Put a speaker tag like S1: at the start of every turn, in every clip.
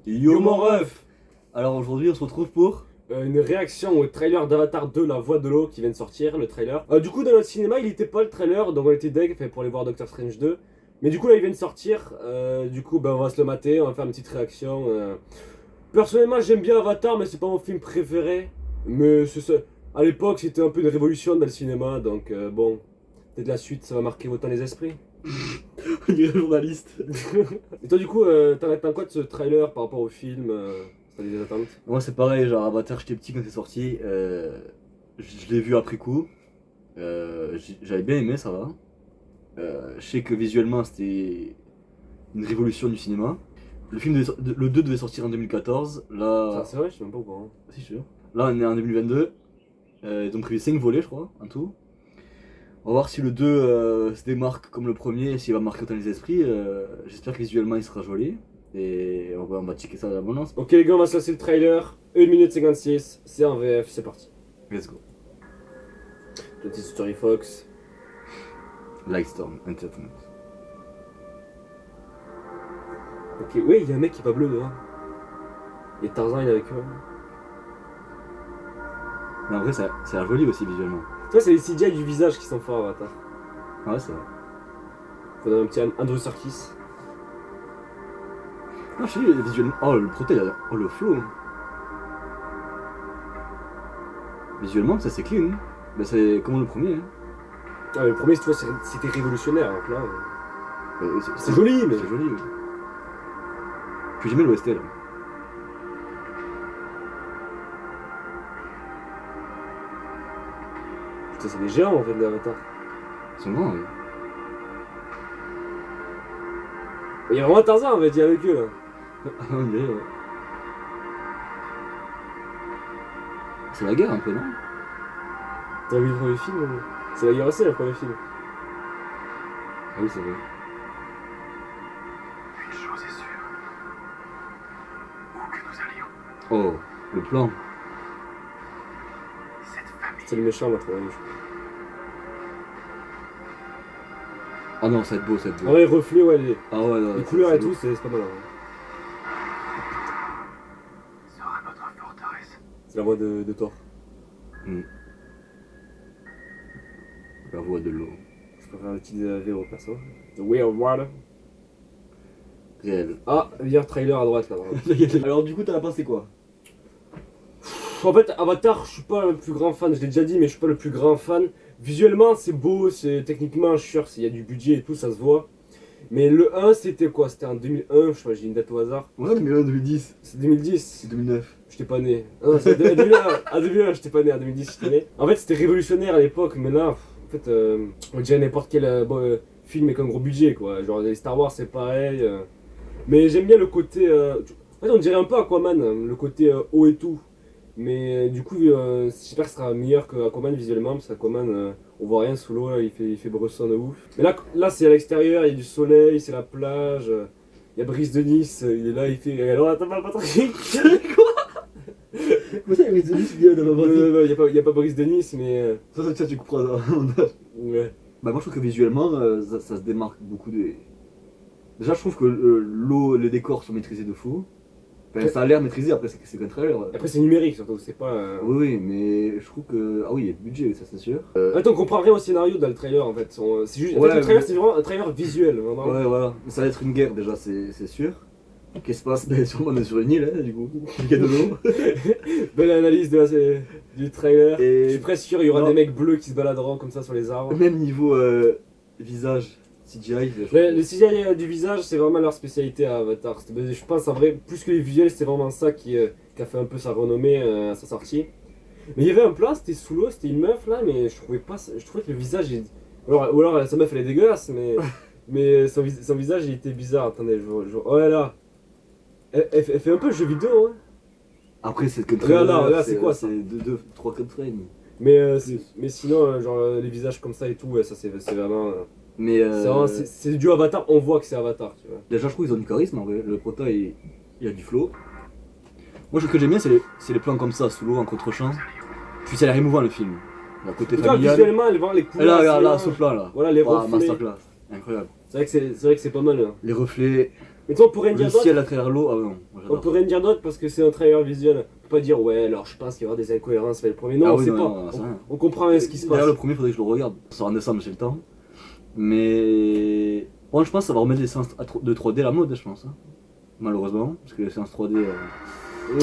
S1: Yo mon ref. Alors aujourd'hui on se retrouve pour...
S2: Une réaction au trailer d'Avatar 2, La Voix de l'eau, qui vient de sortir, le trailer. Du coup, dans notre cinéma, il était pas le trailer, donc on était deg pour aller voir Doctor Strange 2. Mais du coup, là, il vient de sortir. Du coup, on va se le mater, on va faire une petite réaction. Personnellement, j'aime bien Avatar, mais c'est pas mon film préféré. Mais c'est ça. À l'époque, c'était un peu une révolution dans le cinéma, donc bon, peut-être la suite, ça va marquer autant les esprits.
S1: On dirait journaliste.
S2: Et toi, du coup, t'en attends quoi de ce trailer par rapport au film T'as des attentes?
S1: Moi c'est pareil, genre Avatar j'étais petit quand c'est sorti, je l'ai vu après coup, j'avais bien aimé, ça va. Je sais que visuellement c'était une révolution du cinéma. Le 2 devait sortir en 2014, là...
S2: C'est vrai, je sais même pas au courant.
S1: Si, je suis sûr. Là on est en 2022, ils ont prévu 5 volets je crois, en tout. On va voir si le 2 se démarque comme le premier, s'il va marquer autant les esprits. J'espère que visuellement il sera joli. Et on va checker ça à l'abondance.
S2: Ok les gars, on va se lancer le trailer. 1 minute 56, c'est en VF, c'est parti.
S1: Let's go.
S2: Petit Story Fox.
S1: Lightstorm Entertainment.
S2: Ok, oui, il y a un mec qui est pas bleu dehors. Et Tarzan, il est avec eux.
S1: Mais en vrai, ça a l'air joli aussi visuellement.
S2: Tu vois, c'est les CGI du visage qui sont forts, Avatar.
S1: Ah ouais, c'est vrai.
S2: Faut donner un petit Andrew Serkis.
S1: Non, je sais, visuellement. Oh, le proté, oh, le flow. Visuellement, ça c'est clean. Bah, c'est comme le premier. Hein.
S2: Ah, mais le premier, tu vois, c'était révolutionnaire. Donc là,
S1: C'est
S2: joli, mais.
S1: C'est joli, oui. Puis j'aimais l'OST là.
S2: Putain, c'est des géants en fait, les Avatars.
S1: Ils sont grands, oui.
S2: Il y a vraiment Tarzan en fait, il y a avec eux là.
S1: Ah, on dirait, ouais. C'est la guerre un peu, non?
S2: T'as vu le premier film C'est la guerre aussi, le premier film.
S1: Ah oui, c'est vrai.
S3: Une chose est sûre. Où que nous allions,
S1: Oh, le plan.
S3: cette famille
S2: C'est le méchant, là, je crois.
S1: Ah non, ça va être beau, ça va être
S2: En
S1: beau.
S2: vrai, reflet, ouais, les
S1: Ah ouais, non,
S2: couleurs
S1: c'est
S2: et
S1: beau.
S2: tout, c'est pas mal. Hein.
S3: sera notre forteresse.
S2: C'est la voix de Thor.
S1: La voix de l'eau.
S2: Je préfère utiliser VO perso. The Way of Water.
S1: Réel.
S2: Ah, meilleur trailer à droite là.
S1: Alors du coup, t'en as pensé quoi?
S2: En fait, Avatar, je suis pas le plus grand fan, je l'ai déjà dit, mais je suis pas le plus grand fan. Visuellement, c'est beau, c'est techniquement, je suis sûr, il y a du budget et tout, ça se voit. Mais le 1, c'était quoi? C'était en 2001, je sais pas, j'ai une date au hasard.
S1: Ouais, 2001, 2010.
S2: C'est 2010.
S1: 2009.
S2: J'étais pas né. Ah, non, c'est 2001. En 2001, j'étais pas né. En 2010, j'étais né. En fait, c'était révolutionnaire à l'époque, mais là, en fait, on dirait n'importe quel film avec un gros budget, quoi. Genre, les Star Wars, c'est pareil. Mais j'aime bien le côté. En fait, on dirait un peu Aquaman, le côté haut et tout. Mais du coup, j'espère que ce sera meilleur que Aquaman visuellement, parce qu'Aquaman, on voit rien sous l'eau, il fait bresson de ouf. Mais là c'est à l'extérieur, il y a du soleil, c'est la plage. Il y a Brice de Nice, il est là, il fait. Alors, attends, pas Patrick.
S1: Comment ça, il y a des bien dans ma
S2: Il y a pas Brice de Nice, mais.
S1: Ça, tu couperas dans le montage.
S2: Ouais.
S1: Bah, moi, je trouve que visuellement, ça se démarque beaucoup des. Déjà, je trouve que l'eau, les décors sont maîtrisés de fou. Enfin, ça a l'air maîtrisé, après, c'est qu'un trailer.
S2: Après, c'est numérique surtout, c'est pas.
S1: Oui, oui, mais je trouve que. Ah oui, il y a du budget, ça, c'est sûr.
S2: Attends, on comprend rien au scénario dans le trailer en fait. C'est juste. En
S1: Ouais,
S2: fait, le trailer,
S1: mais-
S2: c'est vraiment un trailer visuel, vraiment.
S1: Ouais, voilà. Ça va être une guerre, déjà, c'est sûr. Qu'est-ce qui se passe? Ben, sûrement, on est sur une île, hein, du coup. Il y a de l'eau.
S2: Belle analyse du trailer.
S1: Et-
S2: Je suis presque sûr, il y aura
S1: Non.
S2: des mecs bleus qui se baladeront comme ça sur les arbres.
S1: Même niveau visage, CGI.
S2: Mais le CGI du visage, c'est vraiment leur spécialité à Avatar. Je pense en vrai, plus que les visuels, c'était vraiment ça qui a fait un peu sa renommée à sa sortie. Mais il y avait un plan, c'était sous l'eau, c'était une meuf là, mais je trouvais pas, je trouvais que le visage, ou alors sa meuf elle est dégueulasse, mais son visage il était bizarre. Attendez, oh là là, elle fait un peu jeu vidéo, hein.
S1: Après, c'est que
S2: Là, c'est quoi, ça?
S1: C'est 2, 3, 4 frames.
S2: Mais sinon, genre les visages comme ça et tout, ouais, ça c'est vraiment.
S1: Mais
S2: C'est du Avatar, on voit que c'est Avatar, tu vois.
S1: déjà, je trouve qu'ils ont du charisme en vrai. Le prota, il a du flow. Moi, ce que j'aime bien, c'est les plans comme ça, sous l'eau, en contre-champ. Puis ça a l'air émouvant le film. Le côté
S2: En tout cas,
S1: familial.
S2: visuellement, les
S1: Et
S2: couleurs.
S1: là, regarde, là,
S2: c'est-
S1: ce plan là.
S2: Voilà, les
S1: Ouah,
S2: reflets.
S1: masterclass. Incroyable.
S2: C'est vrai que c'est pas mal. Hein.
S1: Les reflets.
S2: Mais toi, on peut rien
S1: Le
S2: dire d'autre.
S1: ciel à travers l'eau, ah non, moi,
S2: On
S1: j'adore.
S2: peut rien dire d'autre parce que c'est un trailer visuel. On peut pas dire, ouais, alors je pense qu'il va y avoir des incohérences avec le premier. Non,
S1: Ah
S2: on
S1: oui,
S2: sait
S1: non,
S2: pas.
S1: non, c'est rien.
S2: On comprend rien ce qui se passe.
S1: D'ailleurs, le premier, faudrait que je le regarde. Ça sort en décembre, j'ai le temps. Mais. Bon, je pense que ça va remettre les séances de 3D à la mode, je pense. Hein. Malheureusement, parce que les séances 3D.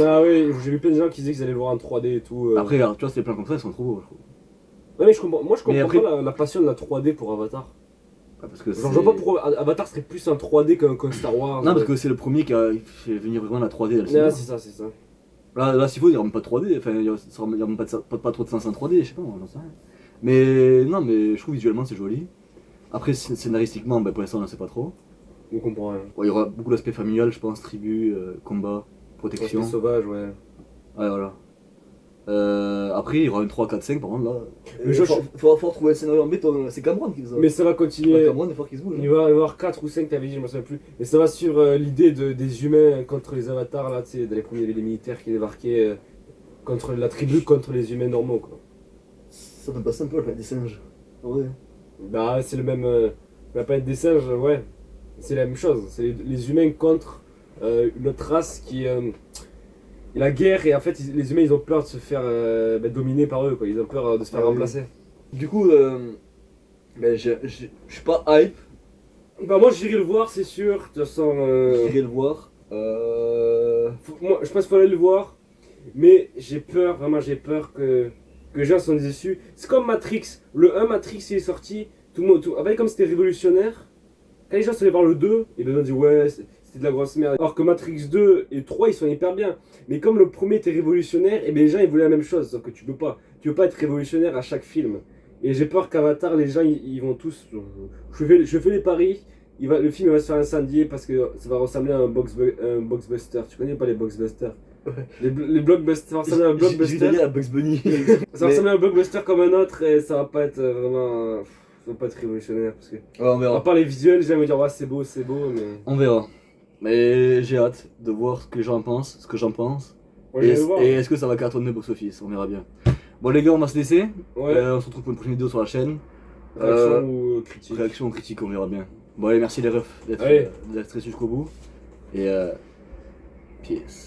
S2: Ah oui, j'ai vu plein de gens qui disaient qu'ils allaient le voir en 3D et tout.
S1: Après, regarde, tu vois, ces plans comme ça, ils sont trop beaux, je trouve.
S2: Ouais, mais je comprends, moi je comprends
S1: après-
S2: pas la passion de la 3D pour Avatar.
S1: Ah, parce que
S2: Genre, je vois pas pourquoi Avatar serait plus un 3D qu'un Star Wars.
S1: Non, parce que c'est le premier qui a fait venir vraiment la 3D dans le
S2: Ah,
S1: cinéma.
S2: c'est ça, c'est ça.
S1: Là s'il faut, il n'y a même pas de 3D. Enfin, il n'y a même pas trop de sens en 3D, je sais pas, j'en sais rien. Mais non, mais je trouve visuellement c'est joli. Après, scénaristiquement, ben, pour l'instant, on ne sait pas trop.
S2: On comprend rien.
S1: Ouais, il y aura beaucoup d'aspect familial, je pense, tribu, combat, protection.
S2: Respect sauvage, ouais.
S1: Ouais, voilà. Après, il y aura une 3, 4, 5, par contre, là.
S2: Mais
S1: Il faut trouver le scénario en béton, c'est Cameron qui les a.
S2: Mais ça va continuer.
S1: Cameron, il faut qu'il se bouge.
S2: Il va y avoir 4 ou 5, t'avais dit, je me souviens plus. Mais ça va sur l'idée des humains contre les avatars, là, tu sais, dans les premiers les militaires qui débarquaient contre la tribu, contre les humains normaux, quoi.
S1: Ça me passe un peu avec des singes. Ouais.
S2: Bah, c'est le même. La planète des singes, ouais. C'est la même chose. C'est les humains contre une autre race qui. La guerre, et en fait, les humains, ils ont peur de se faire dominer par eux, quoi. Ils ont peur de se faire
S1: Ah oui.
S2: remplacer.
S1: Du coup, ben, je suis pas hype.
S2: Bah, moi, j'irai le voir, c'est sûr. De toute façon.
S1: J'irai le voir.
S2: Moi, je pense qu'il faut aller le voir, mais j'ai peur, vraiment j'ai peur que les gens soient déçus. C'est comme Matrix, le 1 Matrix il est sorti, tout le monde, après comme c'était révolutionnaire, quand les gens sont allés voir le 2, et les gens disent ouais c'était de la grosse merde. Alors que Matrix 2 et 3 ils sont hyper bien, mais comme le premier était révolutionnaire, et bien les gens ils voulaient la même chose, sauf que tu peux pas être révolutionnaire à chaque film. Et j'ai peur qu'Avatar, les gens ils vont tous, je fais les paris. Le film va se faire incendier parce que ça va ressembler à un boxbuster. Tu connais pas les boxbusters?
S1: Ouais.
S2: Les blockbusters, ça va ressembler à un blockbuster.
S1: à Bugs Bunny.
S2: Ça va ressembler à un blockbuster comme un autre et ça va pas être vraiment. Ça va pas être révolutionnaire parce que.
S1: Ouais, on
S2: À
S1: verra.
S2: part les visuels, les gens vont dire ouais c'est beau, mais.
S1: On verra. Mais j'ai hâte de voir ce que j'en pense.
S2: Moi
S1: Et,
S2: j'irai le voir.
S1: et est-ce que ça va cartonner box-office? On verra bien. Bon les gars, on va se laisser.
S2: Ouais,
S1: On se retrouve pour une prochaine vidéo sur la chaîne.
S2: réaction ou critique.
S1: Réaction ou critique, on verra bien. Bon allez, merci les refs d'être
S2: Allez.
S1: restés jusqu'au bout. Et peace.